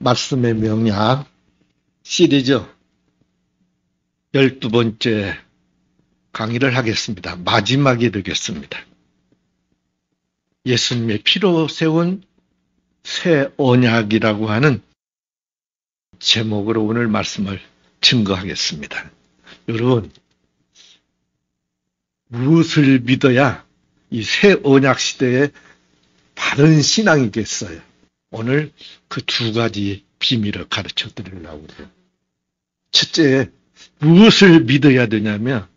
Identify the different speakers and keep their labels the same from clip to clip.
Speaker 1: 말씀의 명약 시리즈 12번째 강의를 하겠습니다. 마지막이 되겠습니다. 예수님의 피로 세운 새 언약이라고 하는 제목으로 오늘 말씀을 증거하겠습니다. 여러분, 무엇을 믿어야 이 새 언약 시대에 바른 신앙이겠어요? 오늘 그 두 가지 비밀을 가르쳐 드리려고 해요. 첫째, 무엇을 믿어야 되냐면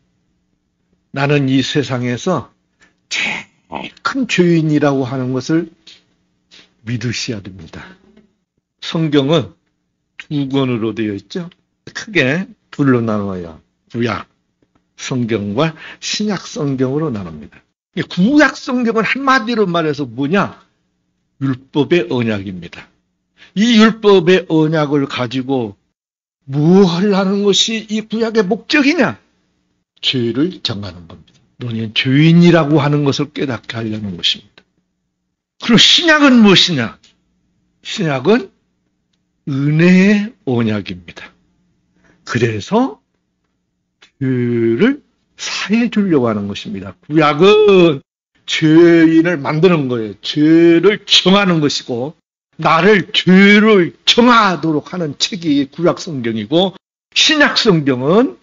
Speaker 1: 나는 이 세상에서 제일 큰 죄인이라고 하는 것을 믿으셔야 됩니다. 성경은 두 권으로 되어 있죠. 크게 둘로 나눠요. 구약 성경과 신약 성경으로 나눕니다. 구약 성경은 한마디로 말해서 뭐냐? 율법의 언약입니다. 이 율법의 언약을 가지고 무엇을 하는 것이 이 구약의 목적이냐? 죄를 정하는 겁니다. 너는 죄인이라고 하는 것을 깨닫게 하려는 것입니다. 그리고 신약은 무엇이냐? 신약은 은혜의 언약입니다. 그래서 죄를 사해 주려고 하는 것입니다. 구약은 죄인을 만드는 거예요. 죄를 정하는 것이고 나를 죄를 정하도록 하는 책이 구약 성경이고 신약 성경은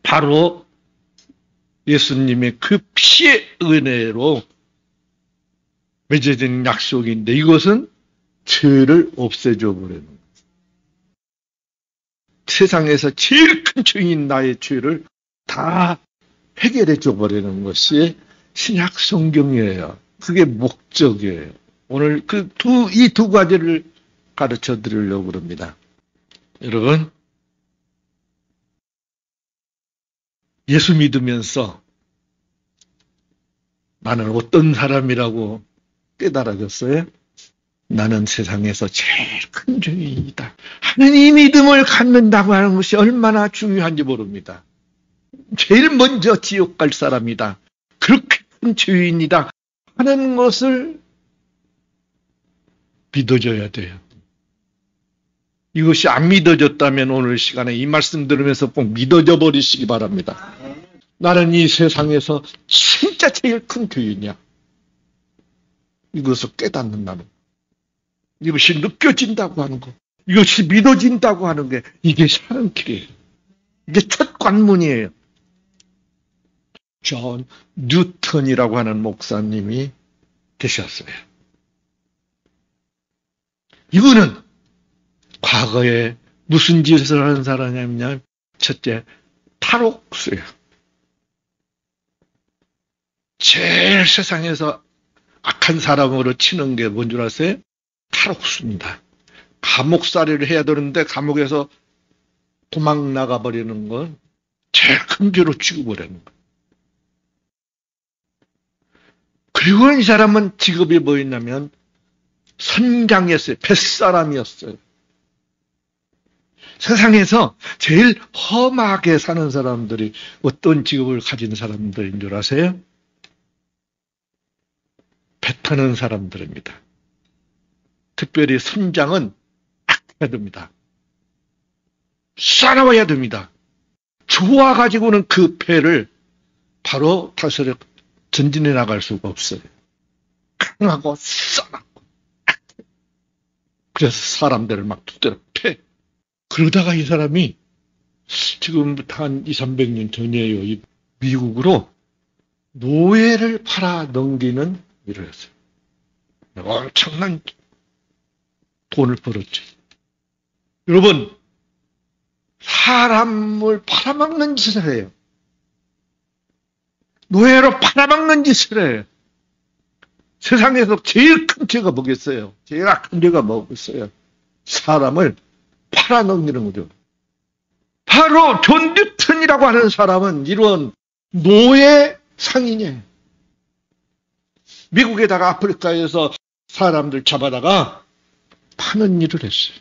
Speaker 1: 바로 예수님의 그 피의 은혜로 맺어진 약속인데 이것은 죄를 없애줘 버리는 거예요. 세상에서 제일 큰 죄인 나의 죄를 다 해결해 줘 버리는 것이 신약 성경이에요. 그게 목적이에요. 오늘 이 두 가지를 가르쳐 드리려고 합니다. 여러분, 예수 믿으면서 나는 어떤 사람이라고 깨달아졌어요? 나는 세상에서 제일 큰 죄인이다. 하는 이 믿음을 갖는다고 하는 것이 얼마나 중요한지 모릅니다. 제일 먼저 지옥 갈 사람이다. 그렇게 큰 죄인이다 하는 것을 믿어줘야 돼요. 이것이 안 믿어졌다면 오늘 시간에 이 말씀 들으면서 꼭 믿어져 버리시기 바랍니다. 나는 이 세상에서 진짜 제일 큰 죄인이야. 이것을 깨닫는다는 거. 이것이 느껴진다고 하는 거. 이것이 믿어진다고 하는 게 이게 사는 길이에요. 이게 첫 관문이에요. 존 뉴턴이라고 하는 목사님이 계셨어요. 이분은 과거에 무슨 짓을 하는 사람이냐면 첫째, 탈옥수예요. 제일 세상에서 악한 사람으로 치는 게 뭔 줄 아세요? 탈옥수입니다. 감옥살이를 해야 되는데 감옥에서 도망 나가버리는 건 제일 큰 죄로 취급을 하는 거예요. 그리고 이 사람은 직업이 뭐였냐면 선장이었어요. 뱃사람이었어요. 세상에서 제일 험하게 사는 사람들이 어떤 직업을 가진 사람들인 줄 아세요? 배 타는 사람들입니다. 특별히 선장은 악해야 됩니다. 싸나워야 됩니다. 좋아가지고는 그 배를 바로 타서 전진해 나갈 수가 없어요. 강하고 싸납고 그래서 사람들을 막 두드려 패. 그러다가 이 사람이 지금부터 한 200~300년 전이에요. 이 미국으로 노예를 팔아 넘기는 일을 했어요. 엄청난 돈을 벌었죠. 여러분, 사람을 팔아먹는 짓을 해요. 노예로 팔아먹는 짓을 해요. 세상에서 제일 큰 죄가 뭐겠어요? 제일 악한 죄가 뭐겠어요? 사람을 팔아넘기는 거죠. 바로 존 뉴턴이라고 하는 사람은 이런 노예 상인이에요. 미국에다가 아프리카에서 사람들 잡아다가 파는 일을 했어요.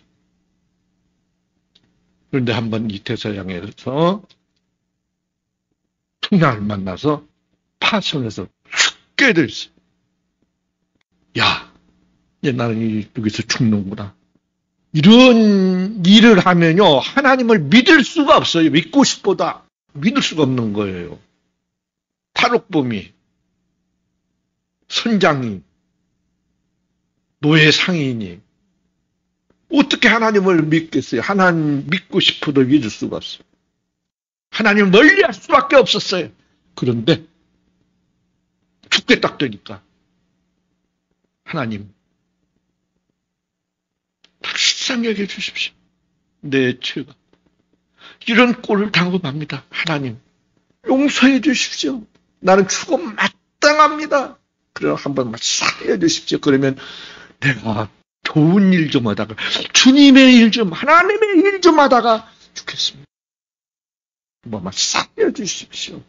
Speaker 1: 그런데 한번 이 대서양에서 풍랑을 만나서 파선에서 죽게 됐어요. 야, 이제 나는 여기서 죽는구나. 이런 일을 하면요, 하나님을 믿을 수가 없어요. 믿고 싶어도 믿을 수가 없는 거예요. 탈옥범이, 선장이, 노예 상인이 어떻게 하나님을 믿겠어요? 하나님 믿고 싶어도 믿을 수가 없어요. 하나님을 멀리할 수밖에 없었어요. 그런데 죽게 딱 되니까 하나님 불쌍히 여겨 주십시오. 내 죄가 이런 꼴을 당하고 맙니다. 하나님 용서해 주십시오. 나는 죽음 마땅합니다. 그럼 한 번만 살려 주십시오. 그러면 내가 좋은 일 좀 하다가 주님의 일 좀 하나님의 일 좀 하다가 죽겠습니다. 한 번만 살려 주십시오.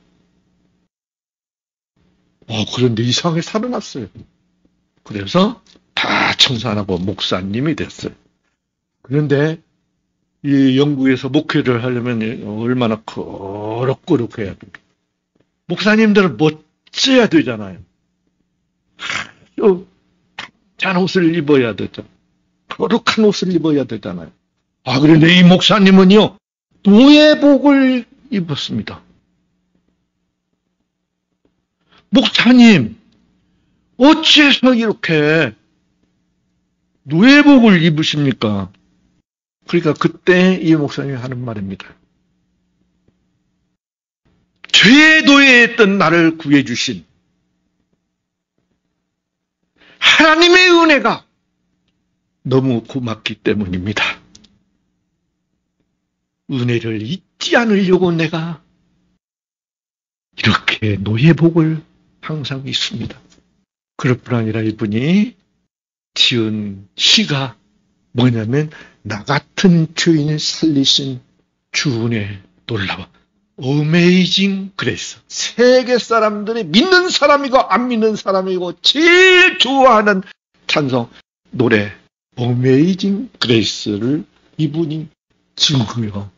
Speaker 1: 그런데 이상하게 살아났어요. 그래서 다 청산하고 목사님이 됐어요. 그런데 이 영국에서 목회를 하려면 얼마나 거룩거룩해야 됩니까? 목사님들은 멋져야 되잖아요. 찬 옷을 입어야 되죠. 거룩한 옷을 입어야 되잖아요. 그런데 이 목사님은요, 노예복을 입었습니다. 목사님, 어째서 이렇게 노예복을 입으십니까? 그러니까 그때 이 목사님이 하는 말입니다. 죄의 노예였던 나를 구해주신 하나님의 은혜가 너무 고맙기 때문입니다. 은혜를 잊지 않으려고 내가 이렇게 노예복을 항상 입습니다. 그럴 뿐 아니라 이분이 지은 시가 뭐냐면 나 같은 죄인을 살리신 주 은혜 놀라워. 어메이징 그레이스. 세계 사람들이 믿는 사람이고 안 믿는 사람이고 제일 좋아하는 찬송 노래 어메이징 그레이스를 이분이 지은 거예요.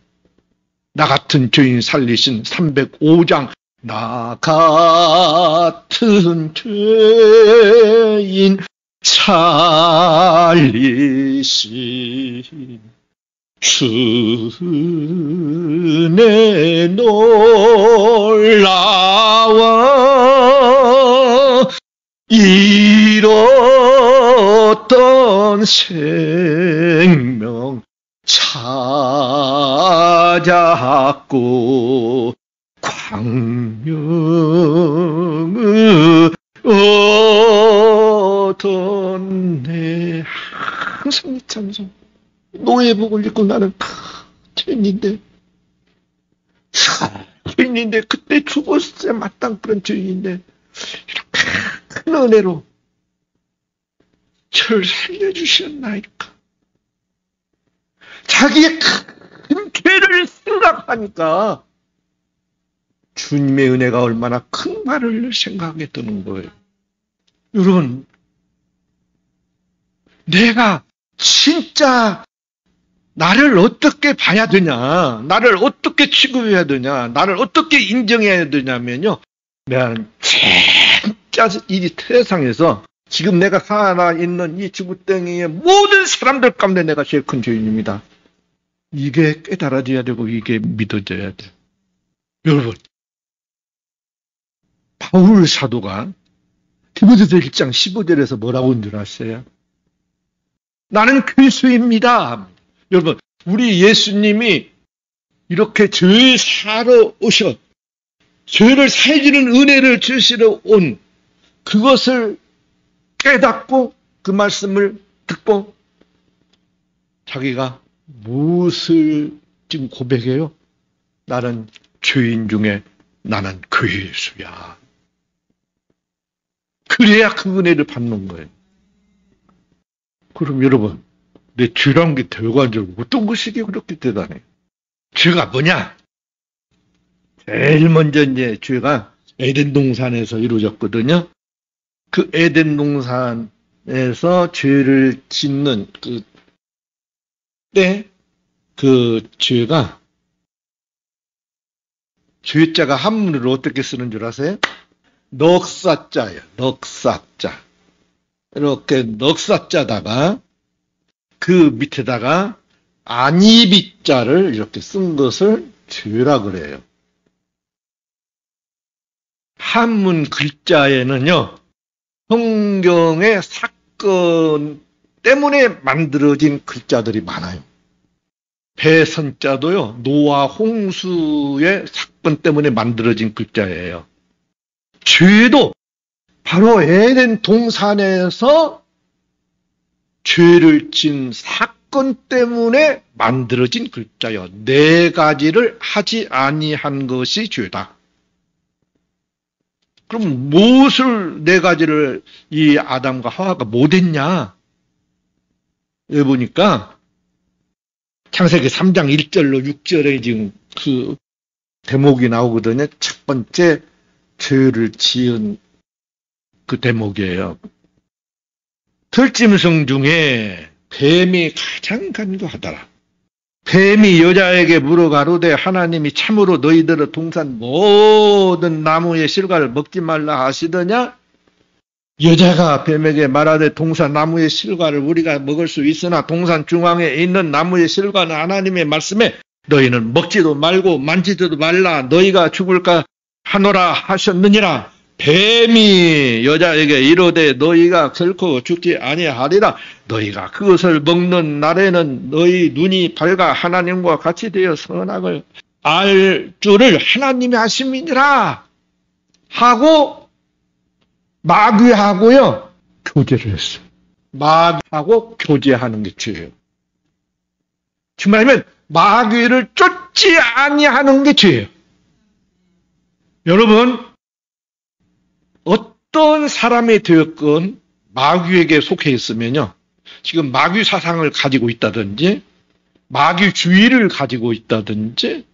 Speaker 1: 나 같은 죄인 살리신 305장 나 같은 죄인 살리신 주의 놀라워 잃었던 생명 찾았고 광명을 얻었네. 항상 이 찬송 노예복을 입고 나는 죄인인데 그때 죽었어야 마땅 그런 죄인인데 이렇게 큰 은혜로 저를 살려주셨나이까. 자기의 큰 죄를 생각하니까 주님의 은혜가 얼마나 큰 말을 생각하게 되는 거예요. 여러분, 내가 진짜 나를 어떻게 봐야 되냐, 나를 어떻게 취급해야 되냐, 나를 어떻게 인정해야 되냐면요, 내가 진짜 이 세상에서 지금 내가 살아있는 이 지구덩이의 모든 사람들 가운데 내가 제일 큰 죄인입니다. 이게 깨달아져야 되고 이게 믿어져야 돼요. 여러분, 바울 사도가 디모데서 1장 15절에서 뭐라고 한 줄 아세요? 나는 그리스도입니다. 여러분, 우리 예수님이 이렇게 죄 사러 오셔 죄를 사해주는 은혜를 주시러 온 그것을 깨닫고 그 말씀을 듣고 자기가 무엇을 지금 고백해요? 나는 죄인 중에 나는 그 예수야. 그래야 그 은혜를 받는 거예요. 그럼 여러분, 내 죄라는 게 대관적으로 어떤 것이 그렇게 대단해요? 죄가 뭐냐? 제일 먼저 이제 죄가 에덴 동산에서 이루어졌거든요. 그 에덴 동산에서 죄를 짓는 그 죄가 죄자가 한문으로 어떻게 쓰는 줄 아세요? 넉사자예요. 넉사자. 이렇게 넉사자다가 그 밑에다가 아니비자를 이렇게 쓴 것을 죄라 그래요. 한문 글자에는요, 성경의 사건 때문에 만들어진 글자들이 많아요. 배선자도요, 노아 홍수의 사건 때문에 만들어진 글자예요. 죄도 바로 에덴 동산에서 죄를 진 사건 때문에 만들어진 글자요. 네 가지를 하지 아니한 것이 죄다. 그럼 무엇을 네 가지를 이 아담과 하와가 못했냐? 여기 보니까 창세기 3장 1절로 6절에 지금 그 대목이 나오거든요. 첫 번째 죄를 지은 그 대목이에요. 들짐승 중에 뱀이 가장 간교하더라. 뱀이 여자에게 물어가로되 하나님이 참으로 너희들의 동산 모든 나무의 실과를 먹지 말라 하시더냐? 여자가 뱀에게 말하되 동산 나무의 실과를 우리가 먹을 수 있으나 동산 중앙에 있는 나무의 실과는 하나님의 말씀에 너희는 먹지도 말고 만지지도 말라 너희가 죽을까 하노라 하셨느니라. 뱀이 여자에게 이르되 너희가 결코 죽지 아니하리라. 너희가 그것을 먹는 날에는 너희 눈이 밝아 하나님과 같이 되어 선악을 알 줄을 하나님이 아심이니라 하고 마귀하고요 교제를 했어요. 마귀하고 교제하는 게 죄예요. 지금 말하면 마귀를 쫓지 아니하는 게 죄예요. 여러분, 어떤 사람이 되었건 마귀에게 속해 있으면요, 지금 마귀 사상을 가지고 있다든지 마귀주의를 가지고 있다든지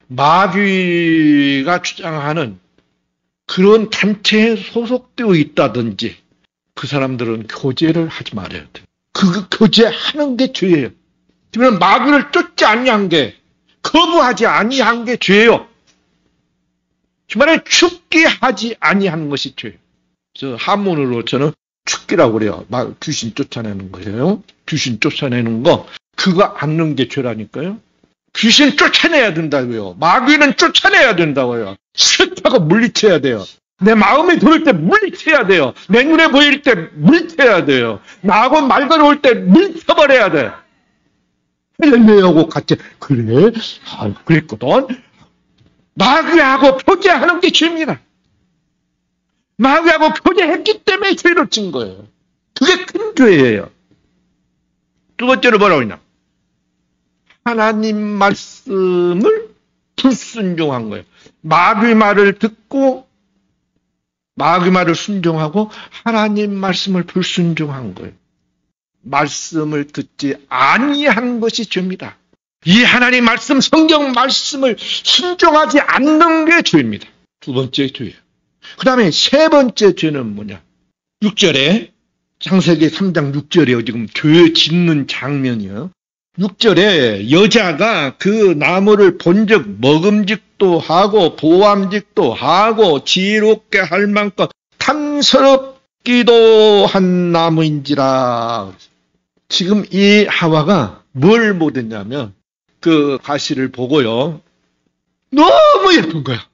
Speaker 1: 마귀가 주장하는 그런 단체에 소속되어 있다든지 그 사람들은 교제를 하지 말아야 돼요. 그 교제하는 게 죄예요. 지금 마귀를 쫓지 아니한 게, 거부하지 아니한 게 죄예요. 주말에 죽게 하지 아니하는 것이 죄예요. 저 한문으로 저는 죽기라고 그래요. 귀신 쫓아내는 거예요. 귀신 쫓아내는 거, 그거 않는 게 죄라니까요. 귀신 쫓아내야 된다고요. 마귀는 쫓아내야 된다고요. 싫다고 물리쳐야 돼요. 내 마음에 들을 때 물리쳐야 돼요. 내 눈에 보일 때 물리쳐야 돼요. 나하고 말 걸어올 때 물리쳐버려야 돼. 헬레하고 같이 그래? 그랬거든. 마귀하고 교제하는 게 죄입니다. 마귀하고 교제했기 때문에 죄를 진 거예요. 그게 큰 죄예요. 두 번째로 뭐라고 했냐? 하나님 말씀을 불순종한 거예요. 마귀 말을 듣고 마귀 말을 순종하고 하나님 말씀을 불순종한 거예요. 말씀을 듣지 아니한 것이 죄입니다. 이 하나님 말씀, 성경 말씀을 순종하지 않는 게 죄입니다. 두 번째 죄예요. 그 다음에 세 번째 죄는 뭐냐? 6절에, 창세기 3장 6절에 지금 죄 짓는 장면이요. 6절에 여자가 그 나무를 본즉 먹음직도 하고 보암직도 하고 지혜롭게 할 만큼 탐스럽기도 한 나무인지라. 지금 이 하와가 뭘 못했냐면 그 가시를 보고요, 너무 예쁜 거야.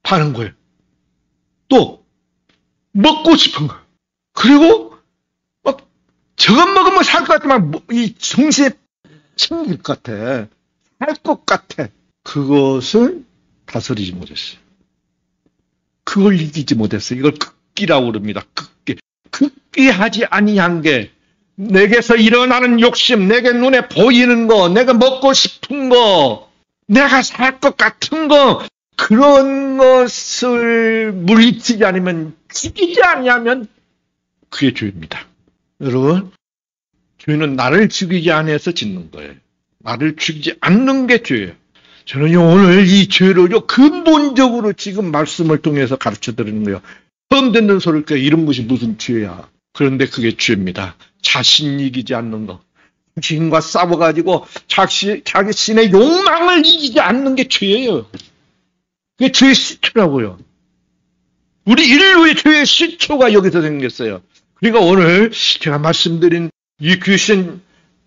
Speaker 1: 파는 거예요. 또 먹고 싶은 거야. 그리고 막 저것 먹으면 살 것 같지만 이 정신에 챙길 것 같아. 살 것 같아. 그것을 다스리지 못했어요. 그걸 이기지 못했어요. 이걸 극기라고 그럽니다. 극기. 극기하지 아니한 게, 내게서 일어나는 욕심, 내게 눈에 보이는 거, 내가 먹고 싶은 거, 내가 살 것 같은 거, 그런 것을 물리치지 않으면, 죽이지 아니하면 그게 죄입니다. 여러분, 죄는 나를 죽이지 않아서 짓는 거예요. 나를 죽이지 않는 게 죄예요. 저는요, 오늘 이 죄를요, 근본적으로 지금 말씀을 통해서 가르쳐 드리는 거예요. 처음 듣는 소리일 때 이런 것이 무슨 죄야. 그런데 그게 죄입니다. 자신 이기지 않는 거. 자신과 싸워가지고 자기 신의 욕망을 이기지 않는 게 죄예요. 그게 죄의 시초라고요. 우리 인류의 죄의 시초가 여기서 생겼어요. 그러니까 오늘 제가 말씀드린 이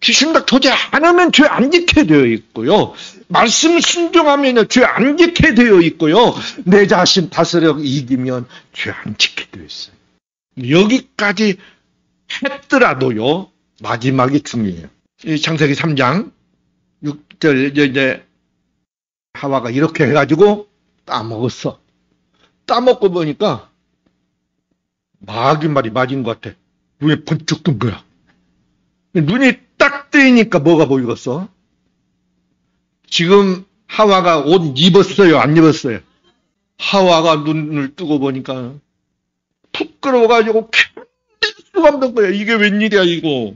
Speaker 1: 귀신과 도저히 안 하면 죄 안 짓게 되어 있고요. 말씀 순종하면 죄 안 짓게 되어 있고요. 내 자신 다스려 이기면 죄 안 짓게 되어 있어요. 여기까지 했더라도요. 마지막이 중요해요. 이 창세기 3장 6절 이제 하와가 이렇게 해가지고 따먹었어. 따먹고 보니까 마귀 말이 맞은 것 같아. 눈에 번쩍 뜬 거야. 눈이 딱 뜨이니까 뭐가 보이겠어? 지금 하와가 옷 입었어요? 안 입었어요? 하와가 눈을 뜨고 보니까 부끄러워가지고 견딜 수가 없는 거야. 이게 웬일이야 이거.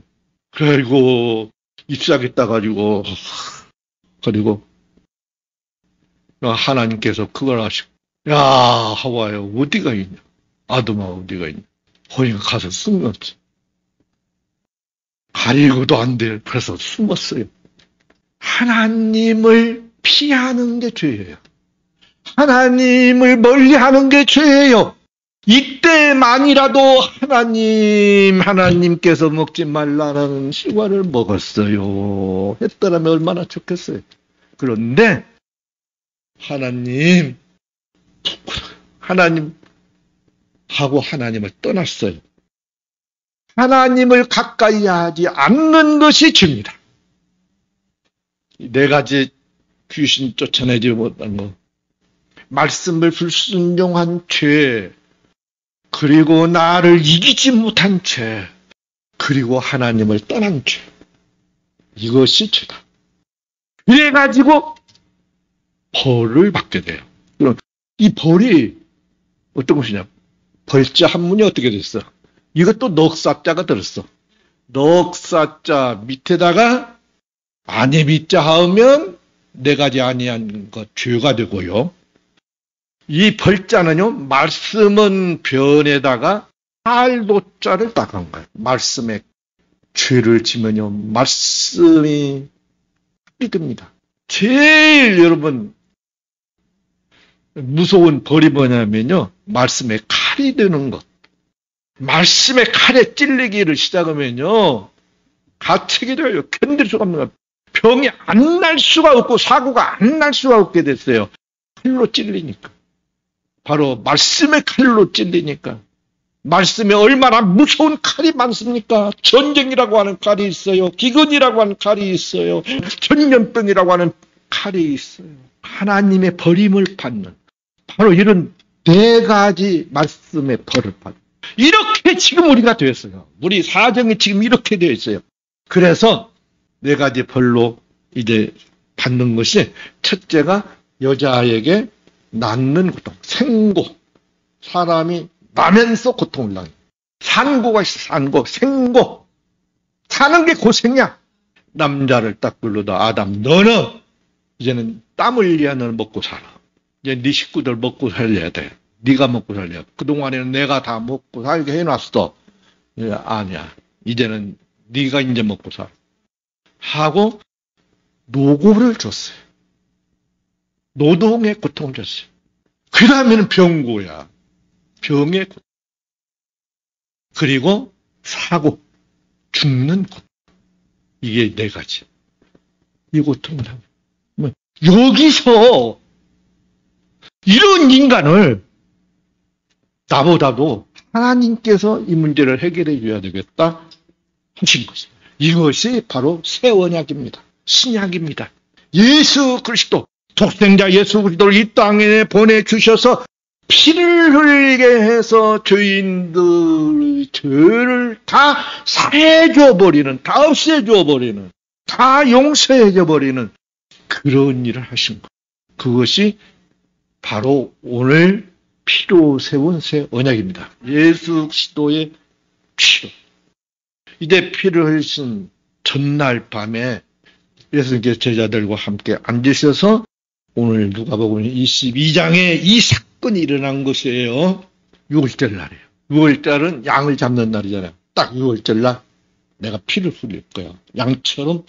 Speaker 1: 그리고 잎사귀 따가지고 그리고 하나님께서 그걸 아시고 야 하와야 어디가 있냐. 아담아 어디가 있냐. 거기 가서 숨었지. 가리고도 안 돼. 그래서 숨었어요. 하나님을 피하는 게 죄예요. 하나님을 멀리하는 게 죄예요. 이때만이라도 하나님께서 먹지 말라는 실과를 먹었어요. 했더라면 얼마나 좋겠어요. 그런데 하나님하고 하나님을 떠났어요. 하나님을 가까이 하지 않는 것이 죄입니다. 네 가지 귀신 쫓아내지 못한 것. 말씀을 불순종한 죄, 그리고 나를 이기지 못한 죄, 그리고 하나님을 떠난 죄. 이것이 죄다. 그래가지고 벌을 받게 돼요. 그럼 이 벌이 어떤 것이냐? 벌자 한문이 어떻게 됐어? 이것도 넉사자가 들었어. 넉사자 밑에다가 아니 밑자 하면 네 가지 아니한 것 죄가 되고요. 이 벌자는요, 말씀은 변에다가 할도자를 딱한 거예요. 말씀에 죄를 지면요, 말씀이 믿습니다. 제일 여러분 무서운 벌이 뭐냐면요, 말씀에 칼이 드는 것. 말씀에 칼에 찔리기를 시작하면요, 가책이 돼요. 견딜 수가 없는 것. 병이 안 날 수가 없고 사고가 안 날 수가 없게 됐어요. 칼로 찔리니까. 바로 말씀의 칼로 찔리니까. 말씀에 얼마나 무서운 칼이 많습니까? 전쟁이라고 하는 칼이 있어요. 기근이라고 하는 칼이 있어요. 전염병이라고 하는 칼이 있어요. 하나님의 버림을 받는 바로 이런 네 가지 말씀의 벌을 받는. 이렇게 지금 우리가 되었어요. 우리 사정이 지금 이렇게 되어 있어요. 그래서 네 가지 벌로 이제 받는 것이, 첫째가 여자에게 낳는 고통, 생고. 사람이 나면서 고통을 당해. 산고가 있어, 산고, 생고. 사는 게 고생이야. 남자를 딱 불러도 아담, 너는 이제는 땀 흘려야 너는 먹고 살아. 이제 네 식구들 먹고 살려야 돼. 네가 먹고 살려야 돼. 그동안에는 내가 다 먹고 살게 해놨어. 아니야. 이제는 네가 이제 먹고 살아. 하고 노고를 줬어요. 노동의 고통을 줬어요. 그 다음에는 병고야. 병의 고통. 그리고 사고, 죽는 고통. 이게 네 가지. 이 고통을 하면. 여기서 이런 인간을 나보다도 하나님께서 이 문제를 해결해 줘야 되겠다 하신 것이에요. 이것이 바로 새 언약입니다. 신약입니다. 예수 그리스도, 독생자 예수 그리스도를 이 땅에 보내주셔서 피를 흘리게 해서 죄인들의 죄를 다 사해줘버리는, 다 없애줘버리는, 다 용서해줘버리는 그런 일을 하신 것. 그것이 바로 오늘 피로 세운 새 언약입니다. 예수 그리스도의 피로. 이제 피를 흘리신 전날 밤에 예수님께서 제자들과 함께 앉으셔서 오늘 누가복음 22장에 이 사건이 일어난 것이에요. 6월절 날이에요. 6월절은 양을 잡는 날이잖아요. 딱 6월절 날 내가 피를 흘릴 거야. 양처럼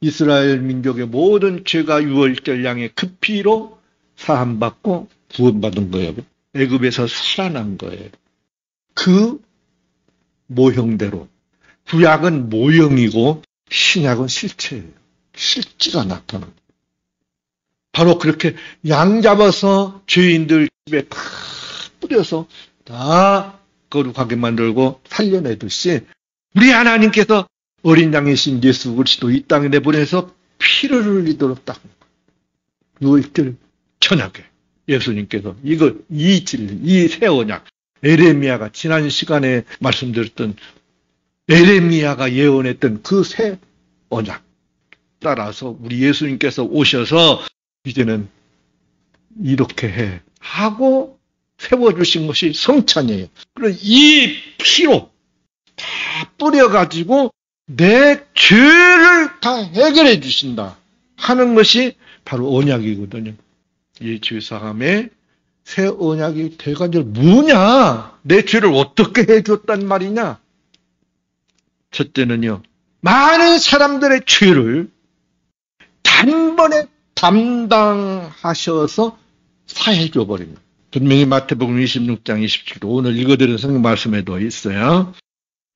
Speaker 1: 이스라엘 민족의 모든 죄가 6월절 양의 그 피로 사함받고 구원받은 거예요. 애굽에서 살아난 거예요. 그 모형대로. 구약은 모형이고 신약은 실체예요. 실제가 나타납니다. 바로 그렇게 양 잡아서 죄인들 집에 다 뿌려서 다 거룩하게 만들고 살려내듯이 우리 하나님께서 어린 양이신 예수 그리스도 이 땅에 내보내서 피를 흘리도록 딱 누이들 천하게 예수님께서 이 진리, 이 새 언약, 에레미야가 지난 시간에 말씀드렸던 에레미야가 예언했던 그 새 언약 따라서 우리 예수님께서 오셔서 이제는 이렇게 해 하고 세워주신 것이 성찬이에요. 그래서 이 피로 다 뿌려가지고 내 죄를 다 해결해 주신다 하는 것이 바로 언약이거든요. 이 죄사함의 새 언약이 돼가지고 뭐냐? 내 죄를 어떻게 해줬단 말이냐? 첫째는요, 많은 사람들의 죄를 단번에 담당하셔서 사해줘 버립니다. 분명히 마태복음 26장 27절 오늘 읽어드린 성경 말씀에도 있어요.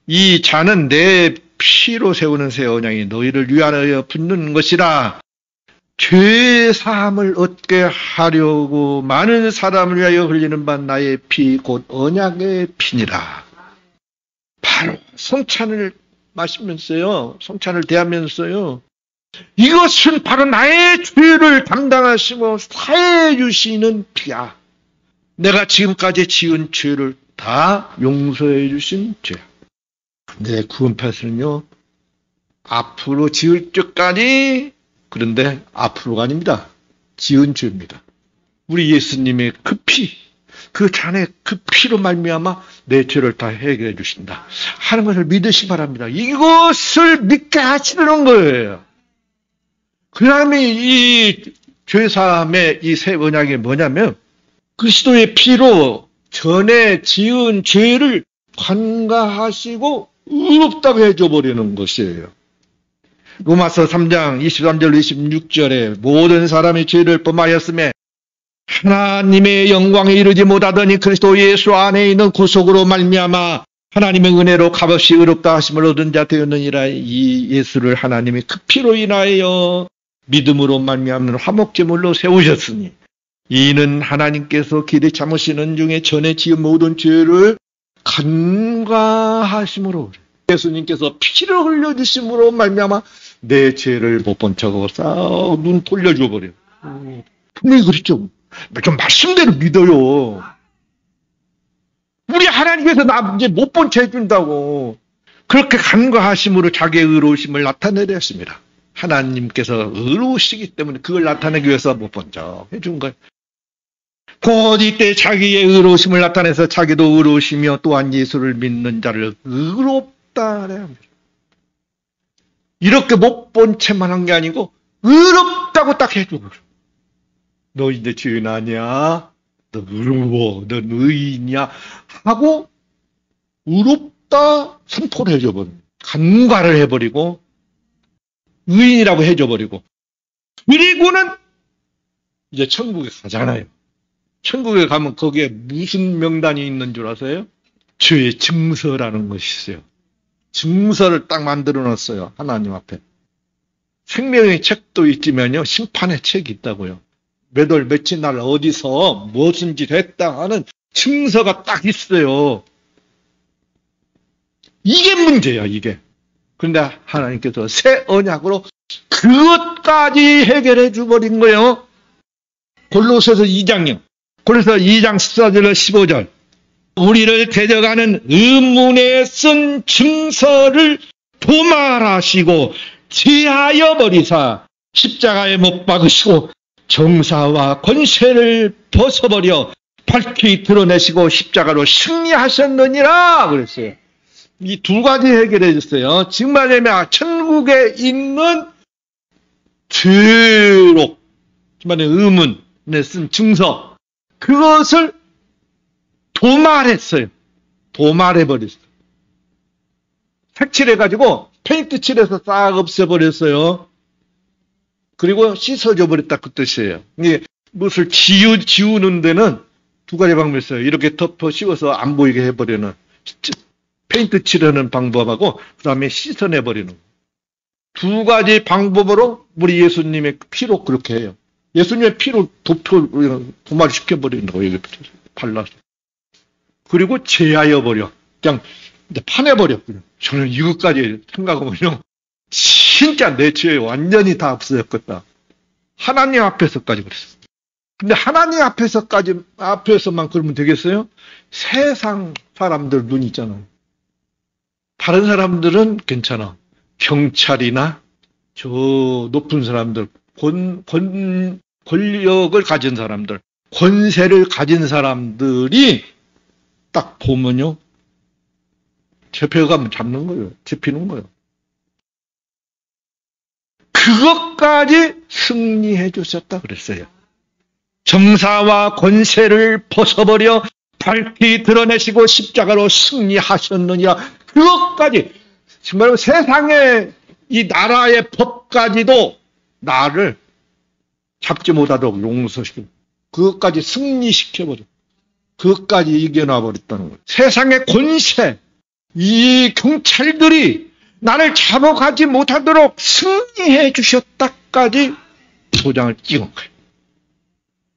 Speaker 1: 이 잔은 내 피로 세우는 새 언약이 너희를 위하여 붓는 것이라. 죄 사함을 얻게 하려고 많은 사람을 위하여 흘리는 바 나의 피 곧 언약의 피니라. 바로 성찬을 마시면서요, 성찬을 대하면서요, 이것은 바로 나의 죄를 담당하시고 사해 주시는 피야. 내가 지금까지 지은 죄를 다 용서해 주신 죄야. 내 구원패스는요, 앞으로 지을 적까지, 그런데 앞으로가 아닙니다. 지은 죄입니다. 우리 예수님의 그 피, 그 잔의 그 피로 말미암아 내 죄를 다 해결해 주신다 하는 것을 믿으시기 바랍니다. 이것을 믿게 하시는 거예요. 그 다음에 이 죄사함의 이 새 언약이 뭐냐면 그리스도의 피로 전에 지은 죄를 관가하시고 의롭다고 해줘버리는 것이에요. 로마서 3장 23절 26절에 모든 사람이 죄를 범하였음에 하나님의 영광에 이르지 못하더니 그리스도 예수 안에 있는 구속으로 말미암아 하나님의 은혜로 값없이 의롭다 하심을 얻은 자 되었느니라. 이 예수를 하나님이 그 피로 인하여 믿음으로 말미암는 화목제물로 세우셨으니 이는 하나님께서 기대 참으시는 중에 전에 지은 모든 죄를 간과하심으로 예수님께서 피를 흘려주심으로 말미암아 내 죄를 못 본 척하고 싹 눈 돌려줘 버려. 분명히 그렇죠. 좀 말씀대로 믿어요. 우리 하나님께서 나 이제 못 본 채 해준다고 그렇게 간과하심으로 자기의 의로우심을 나타내려 했습니다. 하나님께서 의로우시기 때문에 그걸 나타내기 위해서 못 본 척 해준 거예요. 곧 이때 자기의 의로우심을 나타내서 자기도 의로우시며 또한 예수를 믿는 자를 의롭다 하려 합니다. 이렇게 못 본 채만 한 게 아니고 의롭다고 딱 해주고 너 이제 죄인 아니야? 너 의로워? 너 의인이야? 하고 의롭다 선포를 해줘버립니다. 간과를 해버리고 의인이라고 해줘버리고 그리고는 이제 천국에 가잖아요. 천국에 가면 거기에 무슨 명단이 있는 줄 아세요? 죄의 증서라는 것이 있어요. 증서를 딱 만들어 놨어요. 하나님 앞에. 생명의 책도 있지만요. 심판의 책이 있다고요. 몇 월 며칠 날 어디서 무슨 짓 했다 하는 증서가 딱 있어요. 이게 문제야, 이게. 그런데 하나님께서 새 언약으로 그것까지 해결해 주버린 거예요. 골로새서 2장이요. 골로새서 2장 14절 15절. 우리를 대적하는 의문에 쓴 증서를 도말하시고 제하여 버리사 십자가에 못 박으시고 정사와 권세를 벗어버려 밝히 드러내시고 십자가로 승리하셨느니라 그랬어요. 이 두 가지 해결해 줬어요. 지금 말하자면 천국에 있는 죄록, 의문에 쓴 증서, 그것을 도말했어요. 도말해버렸어요. 색칠해가지고 페인트 칠해서 싹 없애버렸어요. 그리고 씻어줘 버렸다 그 뜻이에요. 이게 무엇을 지우는 데는 두 가지 방법이 있어요. 이렇게 덮어 씌워서 안 보이게 해버리는 페인트 칠하는 방법하고 그 다음에 씻어내버리는 거예요. 두 가지 방법으로 우리 예수님의 피로 그렇게 해요. 예수님의 피로 도말시켜버리는 거예요. 발라서. 그리고 제하여버려. 그냥 파내버려. 저는 이것까지 생각하면요. 진짜 내 죄 완전히 다 없어졌겠다. 하나님 앞에서까지 그랬어요. 근데 하나님 앞에서만 그러면 되겠어요? 세상 사람들 눈 있잖아요. 다른 사람들은 괜찮아. 경찰이나 저 높은 사람들, 권력을 가진 사람들, 권세를 가진 사람들이 딱 보면요. 잡혀가면 잡는 거예요. 잡히는 거예요. 그것까지 승리해 주셨다 그랬어요. 정사와 권세를 벗어버려 밝히 드러내시고 십자가로 승리하셨느니라. 그것까지 정말 세상의 이 나라의 법까지도 나를 잡지 못하도록 용서시키고 그것까지 승리시켜버려. 그것까지 이겨놔버렸다는 거예요. 세상의 권세, 이 경찰들이 나를 잡아가지 못하도록 승리해 주셨다까지 도장을 찍은 거예요.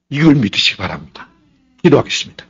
Speaker 1: 이걸 믿으시기 바랍니다. 기도하겠습니다.